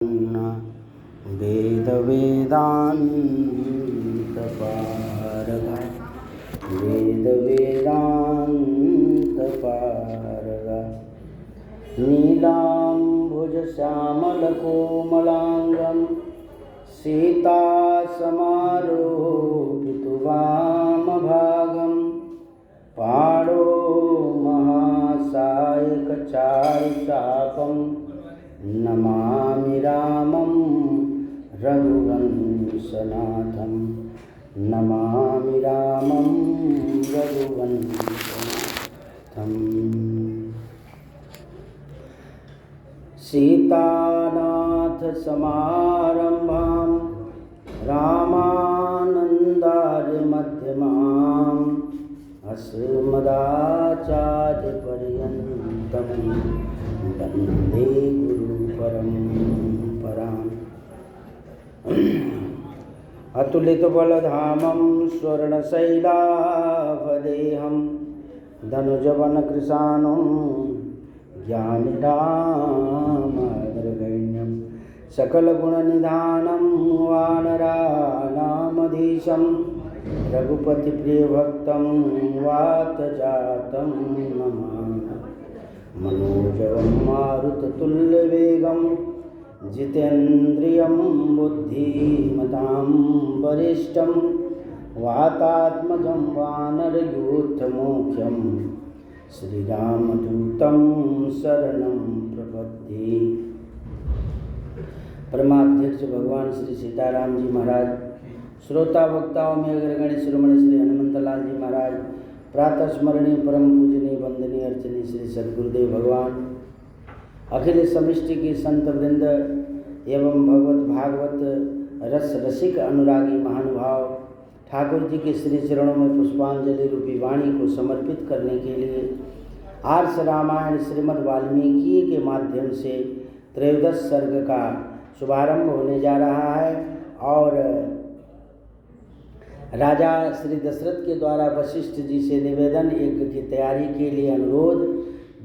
वेदवेदान्तपारगा वेदवेदान्तपारगा नीलाम्बुजश्यामलकोमलाङ्गं सीतासमारोपितवामभागं पाणो महासायकचारुचापं नमामि रामं रघुवंशनाथं नमामि रामं रघुवंशनाथं। सीतानाथसमारम्भां रामानन्दार्यमध्यमाम् अस्मदाचार्यपर्यन्तं वन्दे गुरुपरम्पराम्। अतुलितबलधामं स्वर्णशैलाभदेहं धनुजवनकृशानं ज्ञानिनामग्रगण्यं सकलगुणनिधानं वानराणामधीशं रघुपतिप्रियभक्तं वातजातं नमामि। मनोजवं मारुततुल्यवेगं जितेन्द्रियं बुद्धिमतां वरिष्ठं वातात्मजं वानरयूथमुख्यं श्रीरामदूतं शरणं प्रपद्ये। परमाध्यक्ष भगवान श्री सीताराम जी महाराज, श्रोता वक्ताओं में अग्रगण्य शिरोमणि श्री हनुमंतलाल जी महाराज, प्रातः स्मरणीय परम पूजनीय वंदनीय अर्चनीय श्री सद्गुरुदेव भगवान, अखिल समिष्टि की संत वृंद एवं भगवत भागवत रस रसिक अनुरागी महानुभाव, ठाकुर जी के श्री चरणों में पुष्पांजलि रूपी वाणी को समर्पित करने के लिए आर्ष रामायण श्रीमद् वाल्मीकि के माध्यम से त्रयोदश सर्ग का शुभारंभ होने जा रहा है। और राजा श्री दशरथ के द्वारा वशिष्ठ जी से निवेदन, यज्ञ की तैयारी के लिए अनुरोध,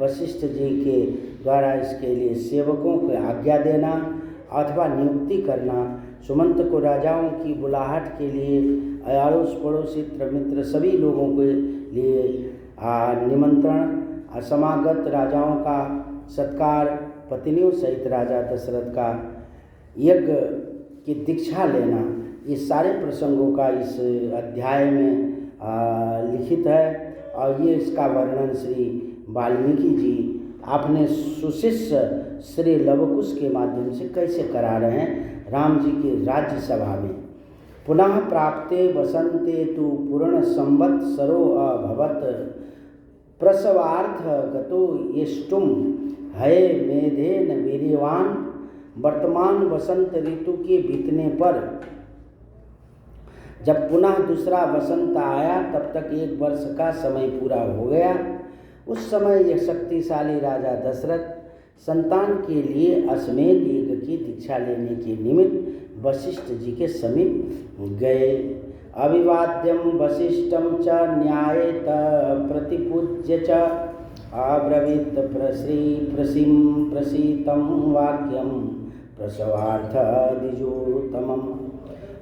वशिष्ठ जी के द्वारा इसके लिए सेवकों को आज्ञा देना अथवा नियुक्ति करना, सुमंत को राजाओं की बुलाहट के लिए अड़ोस पड़ोसी मित्र सभी लोगों के लिए निमंत्रण, समागत राजाओं का सत्कार, पत्नियों सहित राजा दशरथ का यज्ञ की दीक्षा लेना, ये सारे प्रसंगों का इस अध्याय में लिखित है। और ये इसका वर्णन श्री वाल्मीकि जी अपने सुशिष्य श्री लवकुश के माध्यम से कैसे करा रहे हैं राम जी के राज्य सभा में। पुनः प्राप्ते वसंते तु पूर्ण संवत्सरो अभवत् प्रसवार्थ गतो येष्टुम हये मेधेन वीर्यवान। वर्तमान वसंत ऋतु के बीतने पर जब पुनः दूसरा वसंत आया, तब तक 1 वर्ष का समय पूरा हो गया। उस समय यह शक्तिशाली राजा दशरथ संतान के लिए अश्वमेध यज्ञ की दीक्षा लेने के निमित्त वशिष्ठ जी के समीप गए। अभिवाद्यम वशिष्ठम च न्यायेत प्रतिपूज्य च अब्रवीत प्रसीतं वाक्यम प्रसवार्थ द्विजोत्तमम्।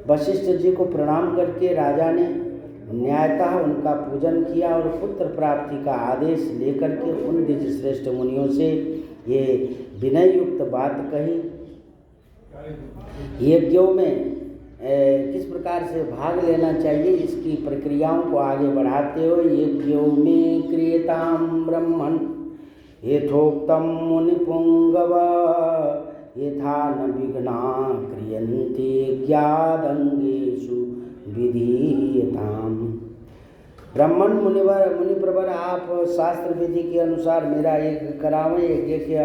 वशिष्ठ जी को प्रणाम करके राजा ने न्यायतः उनका पूजन किया और पुत्र प्राप्ति का आदेश लेकर के उन द्विज श्रेष्ठ मुनियों से ये विनय युक्त बात कही। यज्ञों में किस प्रकार से भाग लेना चाहिए, इसकी प्रक्रियाओं को आगे बढ़ाते हुए यज्ञों में क्रियतां ब्रह्मन् यथोक्तं मुनिपुंगव यथा न विघ्ना क्रियन्ते यज्ञादंगेषु विधीयताम्। ब्राह्मण मुनिप्रवर, आप शास्त्र विधि के अनुसार मेरा यज्ञ करावें। यज्ञ के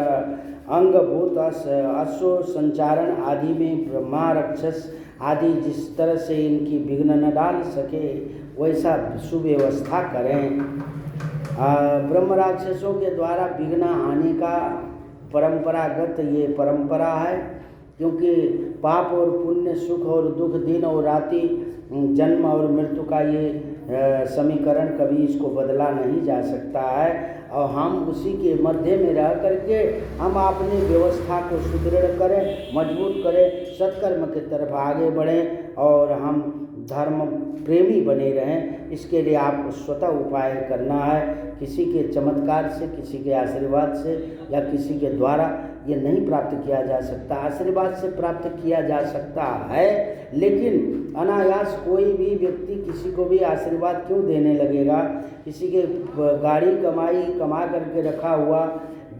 अंगभूत अश्व संचारण आदि में ब्रह्मा राक्षस आदि जिस तरह से इनकी विघ्न न डाल सके वैसा सुव्यवस्था करें। ब्रह्म राक्षसों के द्वारा विघ्न आने का परंपरागत ये परंपरा है, क्योंकि पाप और पुण्य, सुख और दुख, दिन और राति, जन्म और मृत्यु का ये समीकरण कभी इसको बदला नहीं जा सकता है। और हम उसी के मध्य में रह करके हम अपनी व्यवस्था को सुदृढ़ करें, मजबूत करें, सत्कर्म की तरफ आगे बढ़ें और हम धर्म प्रेमी बने रहें। इसके लिए आपको स्वतः उपाय करना है। किसी के चमत्कार से, किसी के आशीर्वाद से या किसी के द्वारा ये नहीं प्राप्त किया जा सकता। आशीर्वाद से प्राप्त किया जा सकता है, लेकिन अनायास कोई भी व्यक्ति किसी को भी आशीर्वाद क्यों देने लगेगा? किसी के गाड़ी कमा करके रखा हुआ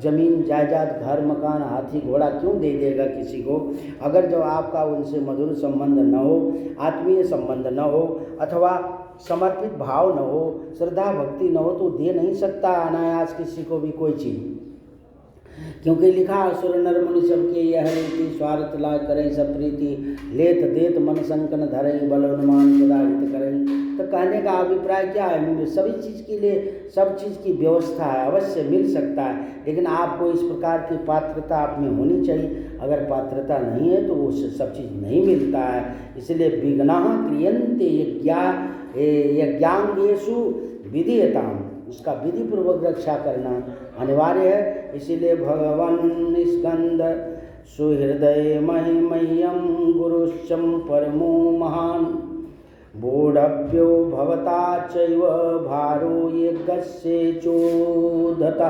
जमीन जायदाद, घर मकान, हाथी घोड़ा क्यों दे देगा किसी को? अगर जो आपका उनसे मधुर संबंध न हो, आत्मीय संबंध न हो, अथवा समर्पित भाव न हो, श्रद्धा भक्ति न हो, तो दे नहीं सकता अनायास किसी को भी कोई चीज़। क्योंकि लिखा असुर नर मुनि सबके यह रीति, स्वार्थ लाग करें सब प्रीति, लेत देत मन संकन धरें, बल अनुमान सदा हित करें। तो कहने का अभिप्राय क्या है? सभी चीज़ के लिए सब चीज़ की व्यवस्था है, अवश्य मिल सकता है, लेकिन आपको इस प्रकार की पात्रता आप में होनी चाहिए। अगर पात्रता नहीं है तो वो सब चीज़ नहीं मिलता है। इसलिए विघ्नाः क्रियन्ते यज्ञांगेषु विधीयताम्, उसका विधि पूर्वक रक्षा करना अनिवार्य है। इसीलिए भगवान स्कंद सुहृदय महिमह्यम गुरुश्चम परमो महान, बोढव्यो भवता चैव भारो यज्ञस्य चोदता।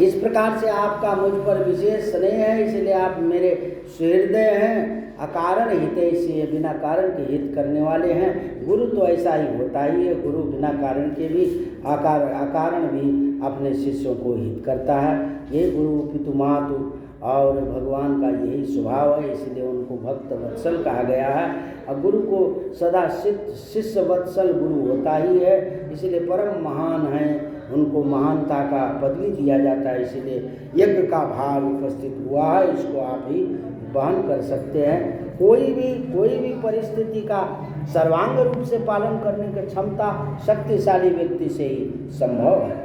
इस प्रकार से आपका मुझ पर विशेष स्नेह है, इसलिए आप मेरे सुहृदय हैं। अकारण हितैषी, बिना कारण के हित करने वाले हैं। गुरु तो ऐसा ही होता ही है, गुरु बिना कारण के भी अकारण भी अपने शिष्यों को हित करता है। ये गुरु पितु मातु और भगवान का यही स्वभाव है, इसलिए उनको भक्त वत्सल कहा गया है। और गुरु को सदा शिष्य वत्सल गुरु होता ही है, इसलिए परम महान है, उनको महानता का पदवी दिया जाता है। इसलिए यज्ञ का भाव उपस्थित हुआ है, इसको आप ही वहन कर सकते हैं। कोई भी परिस्थिति का सर्वांग रूप से पालन करने की क्षमता शक्तिशाली व्यक्ति से ही संभव है।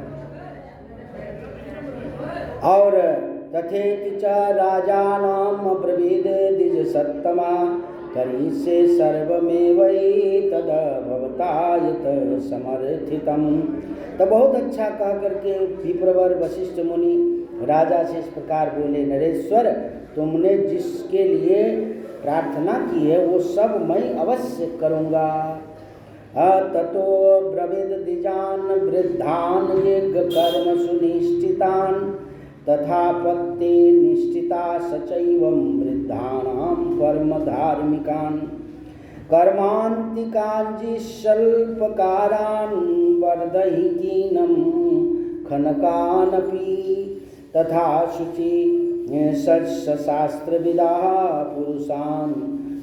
और तथेति च राजानाम अब्रवीद द्विज सत्तमा, करिष्ये सर्वमेवैतद् भवता यत् समर्थितम्। तो बहुत अच्छा कह करके विप्रवर वशिष्ठ मुनि राजा से इस प्रकार बोले, नरेश्वर, तुमने जिसके लिए प्रार्थना की है वो सब मैं अवश्य करूँगा। ततो ब्रवीद द्विजान वृद्धान यज्ञ कर्म सुनिष्ठितान, तथा पत्ते निष्ठिता सचैवं वृद्धानां कर्म धार्मिकान्, कर्मान्तिकांजि स्वल्पकारान् वर्धहीकीनं खनकानपि, तथा शुचि शास्त्रविदाः पुरुषान्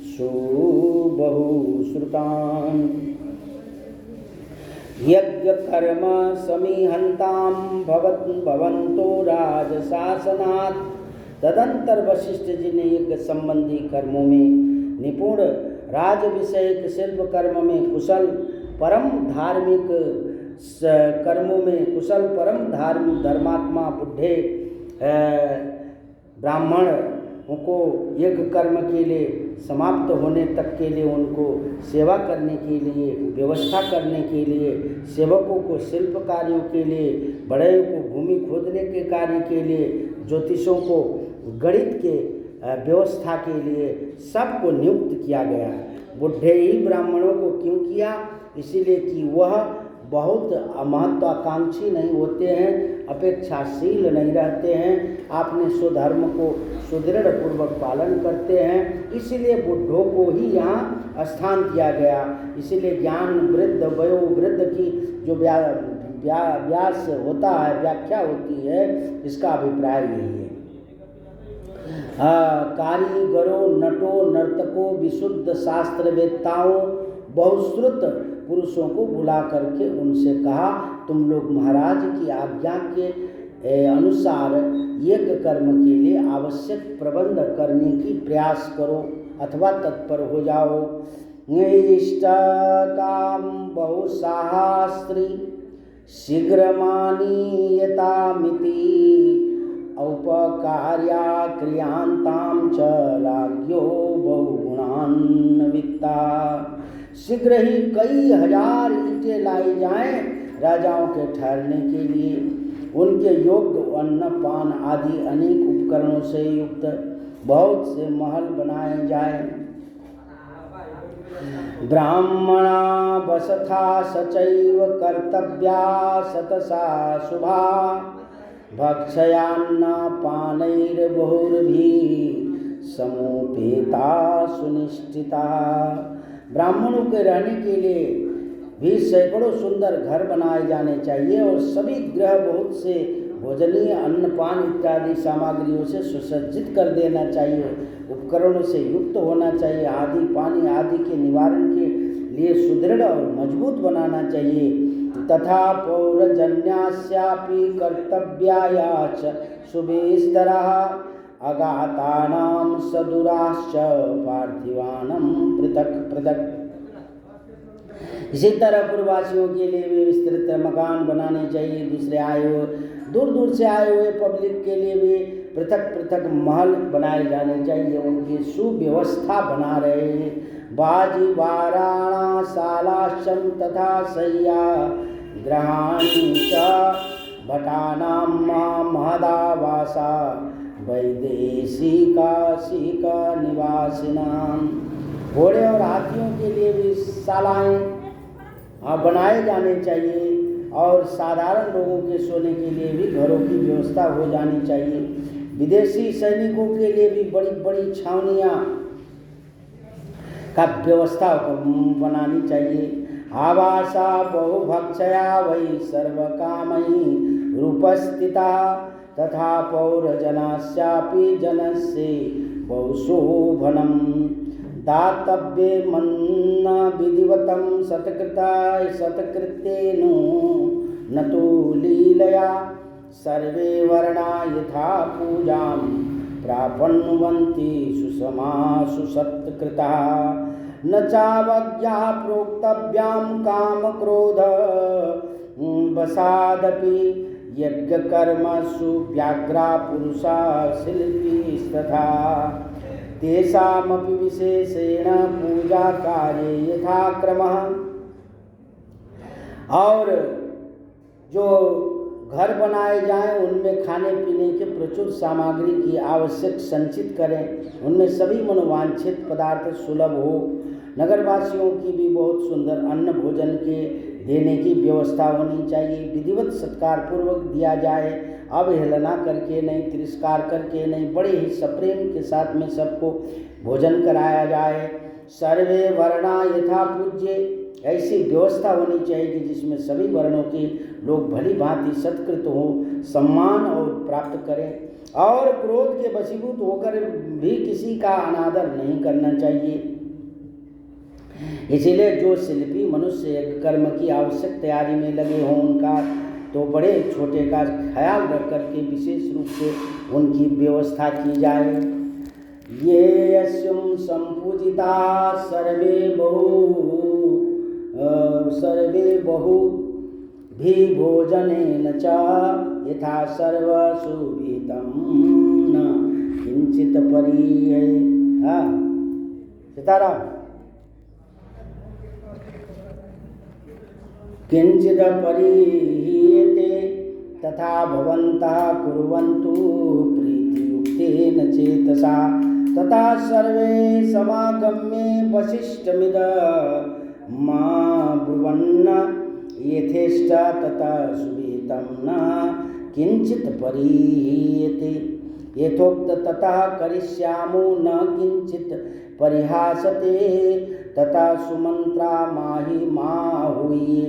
सुबहुश्रुतान्। यज्ञ कर्म समीहंतां भवन्तो राजशासनात्। तदंतर वशिष्ठ जी ने यज्ञ संबंधी कर्मों में निपुण, राज विषयक शिल्प कर्म में कुशल, परम धार्मिक कर्मों में कुशल, परम धर्मात्मा बुढ़े ब्राह्मण उनको यज्ञ कर्म के लिए समाप्त होने तक के लिए उनको सेवा करने के लिए, व्यवस्था करने के लिए, सेवकों को शिल्प कार्यों के लिए, बड़े को भूमि खोदने के कार्य के लिए, ज्योतिषों को गणित के व्यवस्था के लिए सबको नियुक्त किया गया है। बुढ़े ही ब्राह्मणों को क्यों किया? इसीलिए कि वह बहुत महत्वाकांक्षी नहीं होते हैं, अपेक्षाशील नहीं रहते हैं, अपने स्वधर्म को सुदृढ़ पूर्वक पालन करते हैं। इसीलिए बुढ़ों को ही यहाँ स्थान दिया गया। इसीलिए ज्ञान वृद्ध, वयो वृद्ध की जो व्यास होता है, व्याख्या होती है, इसका अभिप्राय यही है। कारीगरों, नटों, नर्तकों, विशुद्ध शास्त्रवेत्ताओं, बहुश्रुत पुरुषों को बुला करके उनसे कहा, तुम लोग महाराज की आज्ञा के अनुसार यज्ञ कर्म के लिए आवश्यक प्रबंध करने की प्रयास करो अथवा तत्पर हो जाओ। इष्टकाम बहुसाहस्री शीघ्रमानीयतामिति, औपकार्या क्रियांतां च राज्ञो बहुगुणान्विता। शीघ्र ही कई हजार ईंटें लाई जाएं राजाओं के ठहरने के लिए उनके योग्य अन्न पान आदि अनेक उपकरणों से युक्त बहुत से महल बनाए जाए। ब्राह्मणा वसथा सचैव कर्तव्या सतसा शुभा भक्षयान्न पानैर्बहुर्भिः समुपेता सुनिश्चिता। ब्राह्मणों के रहने के लिए भी सैकड़ों सुंदर घर बनाए जाने चाहिए और सभी गृह बहुत से भोजनीय अन्नपान इत्यादि सामग्रियों से सुसज्जित कर देना चाहिए। उपकरणों से युक्त होना चाहिए। आदि पानी आदि के निवारण के लिए सुदृढ़ और मजबूत बनाना चाहिए। तथा पौरजन्यास्यापि कर्तव्यायाच शुभेस्तरः अगातानां सदुराश्च पार्थिवानां पृथक पृथक। इसी तरह पूर्ववासियों के लिए भी विस्तृत मकान बनाने चाहिए। दूसरे आए हुए दूर दूर से आए हुए पब्लिक के लिए भी पृथक पृथक महल बनाए जाने चाहिए। उनकी सुव्यवस्था बना रहे। बाजी वाराणा शालाश्चम तथा शय्या गृहाणि च भटानां महदावासा वैदेशिका निवासिनां। घोड़े और हाथियों के लिए भी शालाएं बनाए जाने चाहिए और साधारण लोगों के सोने के लिए भी घरों की व्यवस्था हो जानी चाहिए। विदेशी सैनिकों के लिए भी बड़ी बड़ी छावनियाँ का व्यवस्था बनानी चाहिए। आवासा बहुभक्षया वै सर्वकामयी रूपस्थिता तथा पौरजनास्यापि जनस्य बहुशोभनम् दातव्ये मन्न विधिवतं सत्कृत्येनो न तु लीलया सर्वे वर्णा यथा पूजां प्रापन्वन्ति सुषमासु सत्कृता न चावज्ञा प्रोक्तव्यां कामक्रोध वसादपि यज्ञकर्मसु व्याघ्रा पुरुषा शिल्पीस्तथा तेषामपि विशेषेण पूजा कार्ये यथाक्रमः। और जो घर बनाए जाएं उनमें खाने पीने के प्रचुर सामग्री की आवश्यक संचित करें। उनमें सभी मनोवांछित पदार्थ सुलभ हो। नगरवासियों की भी बहुत सुंदर अन्न भोजन के देने की व्यवस्था होनी चाहिए। विधिवत सत्कार पूर्वक दिया जाए, अवहेलना करके नहीं, तिरस्कार करके नहीं, बड़े ही सप्रेम के साथ में सबको भोजन कराया जाए। सर्वे वर्णा यथा पूज्य, ऐसी व्यवस्था होनी चाहिए कि जिसमें सभी वर्णों के लोग भली भांति सत्कृत हो, सम्मान और प्राप्त करें और क्रोध के वशीभूत होकर भी किसी का अनादर नहीं करना चाहिए। इसीलिए जो शिल्पी मनुष्य कर्म की आवश्यक तैयारी में लगे हों उनका तो बड़े छोटे का ख्याल रख करके विशेष रूप से उनकी व्यवस्था की जाए। ये यस्युम संपूजिता सर्वे बहु भी भोजनेन च यथा सर्वसुवितं न किंचित परीये। सीताराम। किंचित परीयते तथा भवन्तः कुर्वन्तु प्रीतियुक्तेन चेतसा तथा सर्वे समागम्ये वसिष्ठमिद मा ब्रुवन्न यथेष्ट तथा सुविहितं न किंचित परीयते। यथोक्त ततः करिष्यामो न किंचित परिहासते तथा सुमंत्रा माहि माहुये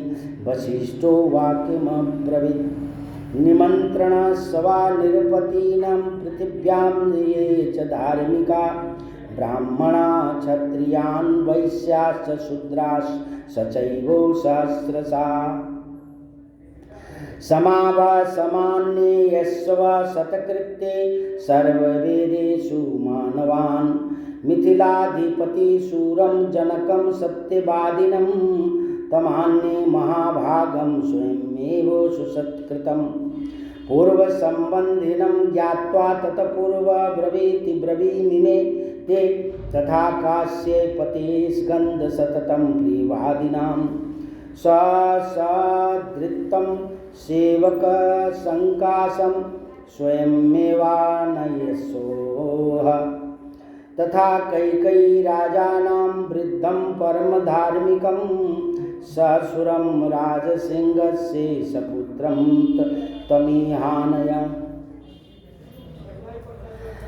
वसिष्ठो वाक्यमब्रवीत्। निमंत्रण सवा निरपतीनां पृथिव्यां ये च धार्मिका ब्राह्मणा क्षत्रियान् वैश्याश्च शूद्राश्च सचैव सहस्रशा। समान्ये यस्व शतकृत्ये सर्ववेदेषु मानवान् मिथिलाधिपति शूरं जनकं सत्यवादिनं तमान्ये महाभागं स्वयमेव सुसत्कृतं। पूर्वसंबंधिनं ज्ञात्वा ततपूर्व ब्रवीति ब्रवीमिमे ते तथा काश्ये पते स्कंद सततं प्रियवादिनां सधृतं सेवक संकाशं स्वयमेवानयसोह। तथा कैकेयी राजानां वृद्धं परम धार्मिकं ससुरं राजसिंहस्य सपुत्रं तमीहानय।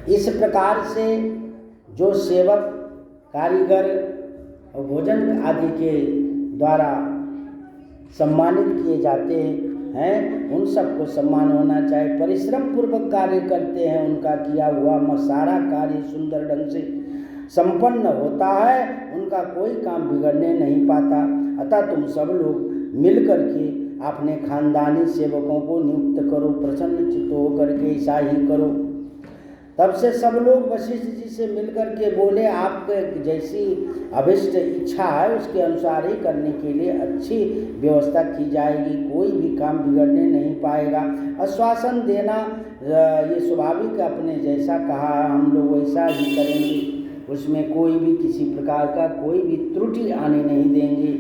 इस प्रकार से जो सेवक, कारीगर और भोजन आदि के द्वारा सम्मानित किए जाते हैं, उन सबको सम्मान होना चाहिए। परिश्रम पूर्वक कार्य करते हैं, उनका किया हुआ सारा कार्य सुंदर ढंग से संपन्न होता है, उनका कोई काम बिगड़ने नहीं पाता। अतः तुम सब लोग मिल कर के अपने खानदानी सेवकों को नियुक्त करो, प्रसन्न चित्त होकर के ऐसा ही करो। तब से सब लोग वशिष्ठ जी से मिलकर के बोले, आपके जैसी अभिष्ट इच्छा है उसके अनुसार ही करने के लिए अच्छी व्यवस्था की जाएगी, कोई भी काम बिगड़ने नहीं पाएगा। आश्वासन देना ये स्वाभाविक, अपने जैसा कहा हम लोग वैसा ही करेंगे, उसमें कोई भी किसी प्रकार का कोई भी त्रुटि आने नहीं देंगे।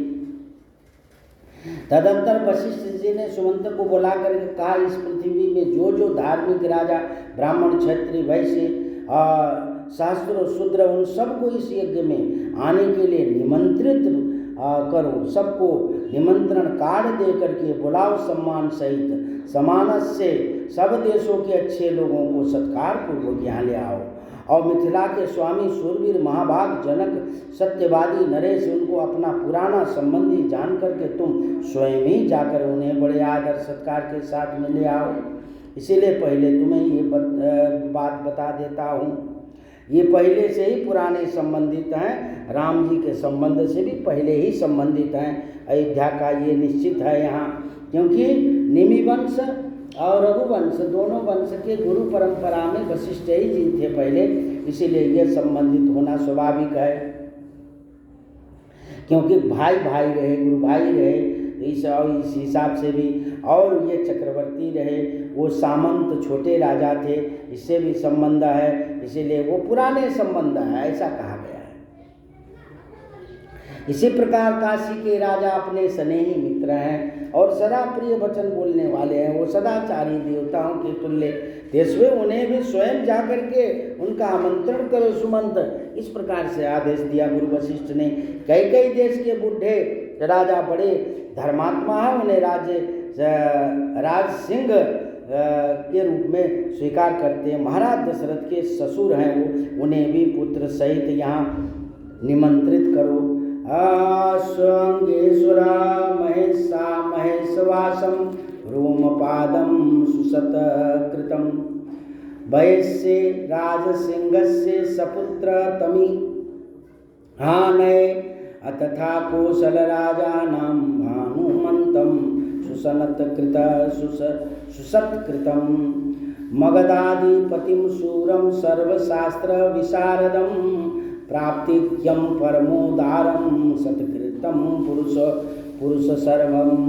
तदंतर वशिष्ठ जी ने सुमंत को बुला कर कहा, इस पृथ्वी में जो जो धार्मिक राजा, ब्राह्मण, क्षत्रिय, वैश्य, शास्त्र, शूद्र, उन सबको इस यज्ञ में आने के लिए निमंत्रित करो। सबको निमंत्रण कार्ड दे करके बुलाओ, सम्मान सहित समानस से सब देशों के अच्छे लोगों को सत्कार पूर्वक यहाँ ले आओ। और मिथिला के स्वामी शूरवीर महाभाग जनक सत्यवादी नरेश, उनको अपना पुराना संबंधी जान करके तुम स्वयं ही जाकर उन्हें बड़े आदर सत्कार के साथ में ले आओ। इसीलिए पहले तुम्हें ये बात बता देता हूँ, ये पहले से ही पुराने संबंधित हैं, राम जी के संबंध से भी पहले ही संबंधित हैं। अयोध्या का ये निश्चित है यहाँ, क्योंकि निमि वंश और रघुवंश दोनों वंश के गुरु परंपरा में वशिष्ठ ही जी थे पहले, इसीलिए ये संबंधित होना स्वाभाविक है। क्योंकि भाई भाई रहे, गुरु भाई रहे, इस हिसाब से भी, और ये चक्रवर्ती रहे, वो सामंत छोटे राजा थे, इससे भी संबंध है, इसीलिए वो पुराने संबंध है, ऐसा कहा गया है। इसी प्रकार काशी के राजा अपने स्नेही मित्र हैं और सदा प्रिय वचन बोलने वाले हैं, वो सदाचारी देवताओं के तुल्य, तेसवे उन्हें भी स्वयं जाकर के उनका आमंत्रण करो सुमंत। इस प्रकार से आदेश दिया गुरु वशिष्ठ ने। कई कई देश के बूढ़े राजा बड़े धर्मात्मा हैं, उन्हें राज सिंह के रूप में स्वीकार करते हैं। महाराज दशरथ के ससुर हैं वो, उन्हें भी पुत्र सहित यहाँ निमंत्रित करो। स्वंगेश्वरा महेशा महेशवासम रोमपादम सुसतकृतं वयस्य राजसिंहस्य सपुत्र तमी हानय तथा कौशलराजानां भानुमन्तं सुसत्कृतं मगधाधिपतिं शूरं सर्वशास्त्रविशारदं प्राप्तिक्यं परमोदारं सत्कृतं पुरुष सर्वम्।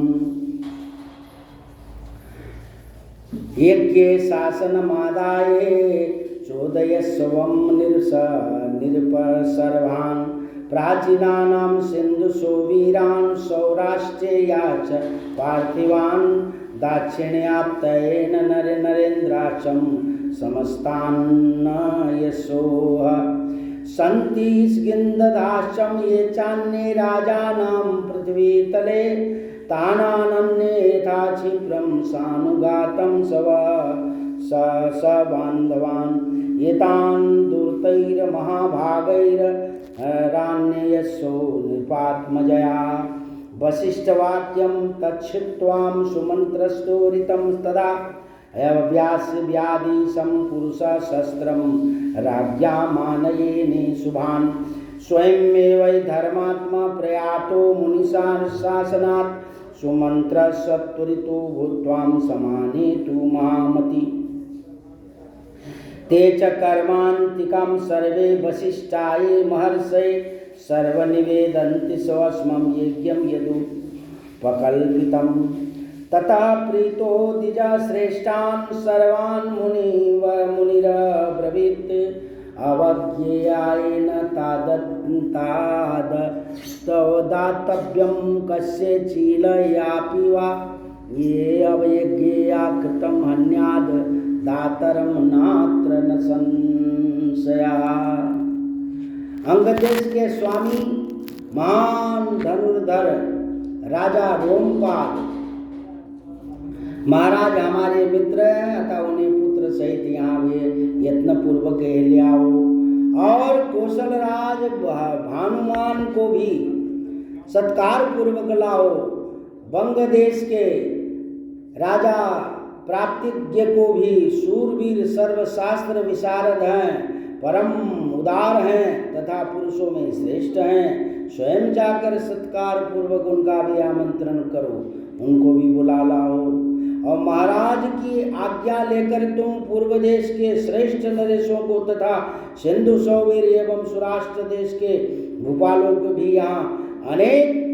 यज्ञे शासनमादाय चोदयस्वं निरपसर्वान् प्राचीनानां सिन्धुषो वीरान् सौराष्ट्रे याच पार्थिवान् दाक्षिण्यात्तयेन नरेन्द्राचं समस्तान् यशोः सन्ति स्किन्ददाश्चं ये चान्ये राजानां पृथ्वीतले तानानन्ये यथा क्षिप्रं सानुगातं सबान्धवान् एतान् दुर्तैर्महाभागैरान्ययशो नृपात्मजया। वसिष्ठवाक्यं तच्छ्रुत्वां सुमन्त्रस्तोरितं तदा व्यासव्याधिशं पुरुषशस्त्रं राज्ञा मानयेने शुभान् स्वयमेव धर्मात्मा प्रयातो मुनिशासनात् सुमन्त्रस्त्वरितो भूत्वां समानेतु महामति। ते च कर्मान्तिकं सर्वे वसिष्ठाये महर्षये सर्वनिवेदन्ति स्वस्मं यज्ञं यदुपकल्पितम्। ततः प्रीतो द्विजश्रेष्ठान् सर्वान् मुनिरब्रवीत् अवज्ञेयायेन तदातव्यं कस्यचिलयापि वा ये अवज्ञेया कृतं हन्याद् दातरं नात्र न संशयः। अंगदेश के स्वामी महान धनुर्धर राजा रोमपाद महाराज हमारे मित्र हैं, अतः उन्हें पुत्र सहित यहाँ वे यत्न पूर्वक ले आओ, और कौशलराज भानुमान को भी सत्कार पूर्वक लाओ। बंग देश के राजा प्राप्तिज्ञ को भी सूरवीर सर्वशास्त्र विशारद हैं, परम उदार हैं तथा पुरुषों में श्रेष्ठ हैं। स्वयं जाकर सत्कार पूर्वक उनका भी आमंत्रण करो, उनको भी बुला लाओ। और महाराज की आज्ञा लेकर तुम पूर्व देश के श्रेष्ठ नरेशों को तथा सिंधु सौवीर एवं सुराष्ट्र देश के भूपालों को भी यहाँ अनेक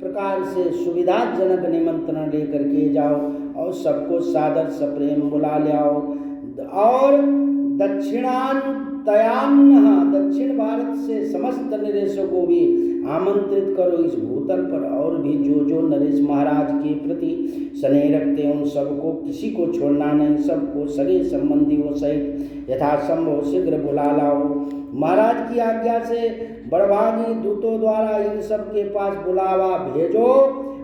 प्रकार से सुविधाजनक निमंत्रण लेकर के जाओ और सबको सादर सप्रेम बुला ले आओ। और दक्षिण भारत से समस्त नरेशों को भी आमंत्रित करो इस भूतल पर, और भी जो नरेश महाराज के प्रति स्नेह रखते हैं उन सबको किसी को छोड़ना नहीं, सबको सगे संबंधियों सहित यथासंभव शीघ्र बुला लाओ। महाराज की आज्ञा से बड़भागी दूतों द्वारा इन सब के पास बुलावा भेजो।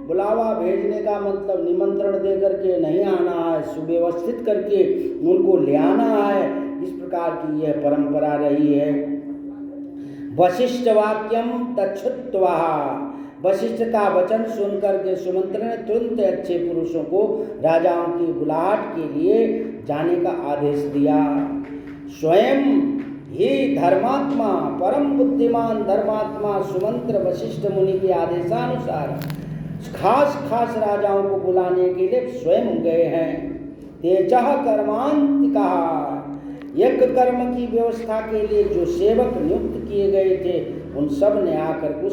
बुलावा भेजने का मतलब निमंत्रण दे करके नहीं आना है, सुव्यवस्थित करके उनको ले आना है। इस प्रकार की यह परंपरा रही है। वशिष्ठ वाक्यम तच्छुत्वा, वशिष्ठ का वचन सुनकर के सुमंत्र ने तुरंत अच्छे पुरुषों को राजाओं की बुलाहट के लिए जाने का आदेश दिया। स्वयं ही धर्मात्मा परम बुद्धिमान धर्मात्मा सुमंत्र वशिष्ठ मुनि के आदेशानुसार खास राजाओं को बुलाने के लिए स्वयं गए हैं। तेजः कर्मांतिका, यज्ञ कर्म की व्यवस्था के लिए जो सेवक नियुक्त किए गए थे उन सब ने आकर कुछ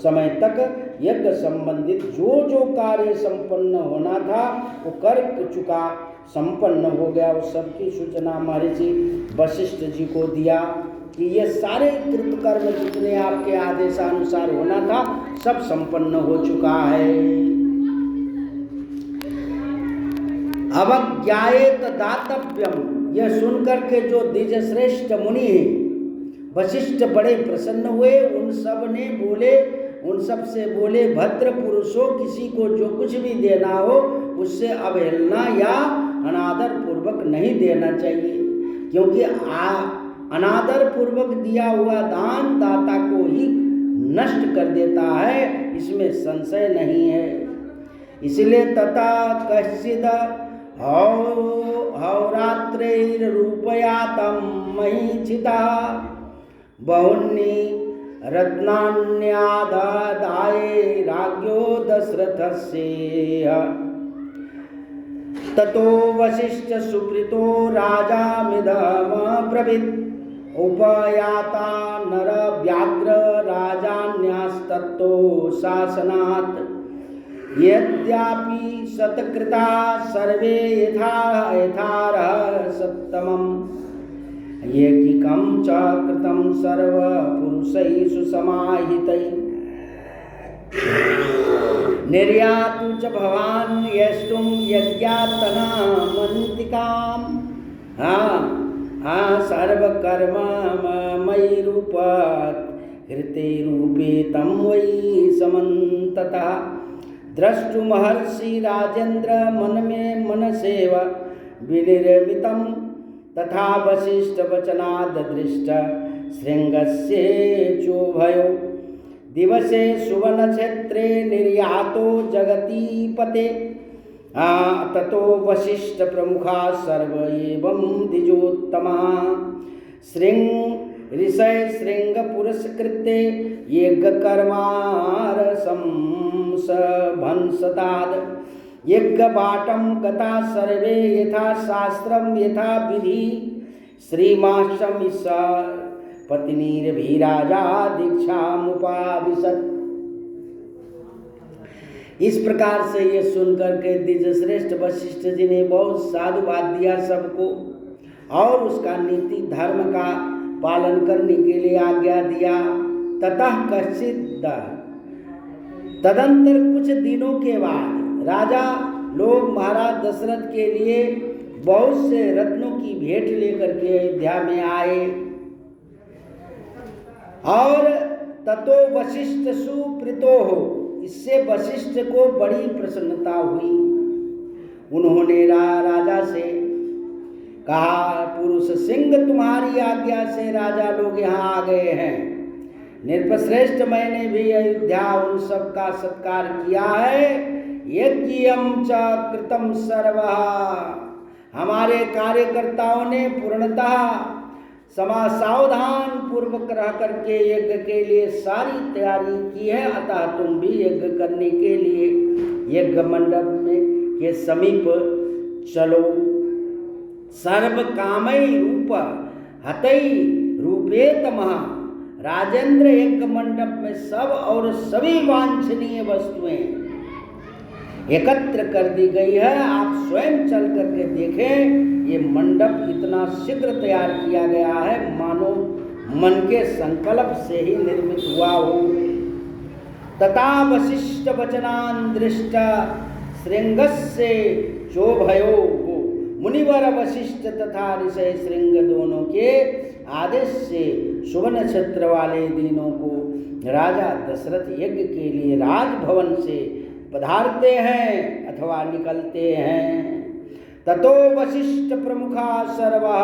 समय तक यज्ञ संबंधित जो कार्य संपन्न होना था वो कर चुका, संपन्न हो गया। उस सबकी सूचना महर्षि वशिष्ठ जी को दिया कि ये सारे कृतकर्म जितने आपके आदेशानुसार होना था सब संपन्न हो चुका है। अवज्ञायेत दातव्यम, यह सुनकर के जो द्विज श्रेष्ठ मुनि वशिष्ठ बड़े प्रसन्न हुए। उन सब से बोले भद्र पुरुषों, किसी को जो कुछ भी देना हो उससे अवहेलना या अनादर पूर्वक नहीं देना चाहिए, क्योंकि अनादर पूर्वक दिया हुआ दान दाता को ही नष्ट कर देता है, इसमें संशय नहीं है। इसलिए तथा कश्चिद हौरात्रैरूपयातं महीचिता बहुन्नि रत्नान्यादाये राज्ञो दशरथस्य। ततो वशिष्ठ सुप्रीतो राजामिदमब्रवीत् उपयाता नर व्याघ्र राजान्यास्ततो शासनात्। यद्यापि सत्कृता सर्वे यथारः सत्तमम् एकिकं च कृतं सर्वपुरुषैषु समाहितैः। निर्यातु च भवान् यष्टुं यज्ञातनामन्तिकाम्। सर्वकर्ममयि रूपहृते रूपे तं वै समन्ततः। द्रष्टुमहर्षि राजेन्द्र मन में मनसेव विनिर्मितं। तथा वशिष्ठ वचनाद् दृष्ट शृंगस्य चोभयो। दिवसे सुवनक्षेत्रे निर्यातो जगतीपते। ततो वशिष्ठ प्रमुखा सर्व एवं द्विजोत्तमा। ऋषय शृंग पुरस्कृत्य यज्ञकर्मारसंसभंसताद्। यज्ञपाठं गता सर्वे यथा शास्त्रं यथा विधि। श्रीमाशमिष पत्नीर्भिराजा दीक्षामुपाविशत्। इस प्रकार से ये सुनकर के द्विज श्रेष्ठ वशिष्ठ जी ने बहुत साधुवाद दिया सबको, और उसका नीति धर्म का पालन करने के लिए आज्ञा दिया। ततः कश्चित् तदंतर कुछ दिनों के बाद राजा लोग महाराज दशरथ के लिए बहुत से रत्नों की भेंट लेकर के अयोध्या में आए। और ततो वशिष्ठ सुप्रीतो हो, इससे वशिष्ठ को बड़ी प्रसन्नता हुई। उन्होंने राजा से कहा, पुरुष सिंह तुम्हारी आज्ञा से राजा लोग यहाँ आ गए हैं। नृपश्रेष्ठ मैंने भी अयोध्या उन सब का सत्कार किया है। यज्ञम च कृतम सर्वः, हमारे कार्यकर्ताओं ने पूर्णतः सावधान पूर्वक रह करके यज्ञ के लिए सारी तैयारी की है। अतः तुम भी यज्ञ करने के लिए यज्ञ मंडप में के समीप चलो। सर्व कामई रूप हतई रूपे तमः, राजेंद्र यज्ञ मंडप में सब और सभी वांछनीय वस्तुएं एकत्र कर दी गई है। आप स्वयं चल करके देखें, ये मंडप इतना शीघ्र तैयार किया गया है मानो मन के संकल्प से ही निर्मित हुआ हो। तथा वशिष्ठ वचनान दृष्ट श्रृंगस्य चोभयो, मुनिवर वशिष्ठ तथा ऋषि श्रृंग दोनों के आदेश से शुभ नक्षत्र वाले दिनों को राजा दशरथ यज्ञ के लिए राजभवन से पधारते हैं अथवा निकलते हैं। ततो वशिष्ठ प्रमुखा सर्वः,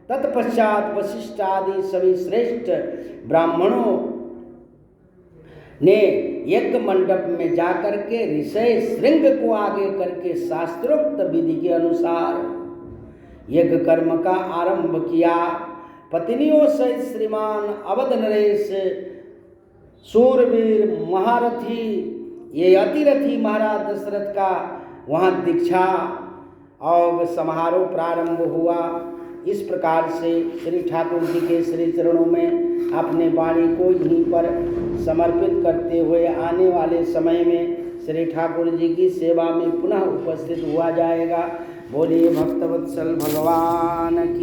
तत्पश्चात वशिष्ठ आदि सभी श्रेष्ठ ब्राह्मणों ने यज्ञ मंडप में जाकर के ऋषि श्रृंग को आगे करके शास्त्रोक्त विधि के अनुसार यज्ञ कर्म का आरंभ किया। पत्नियों सहित श्रीमान अवध नरेश सूरवीर महारथी, ये अतिरथी महाराज दशरथ का वहाँ दीक्षा और समारोह प्रारंभ हुआ। इस प्रकार से श्री ठाकुर जी के श्री चरणों में अपने वाणी को यहीं पर समर्पित करते हुए आने वाले समय में श्री ठाकुर जी की सेवा में पुनः उपस्थित हुआ जाएगा। बोलिए भक्तवत्सल भगवान की।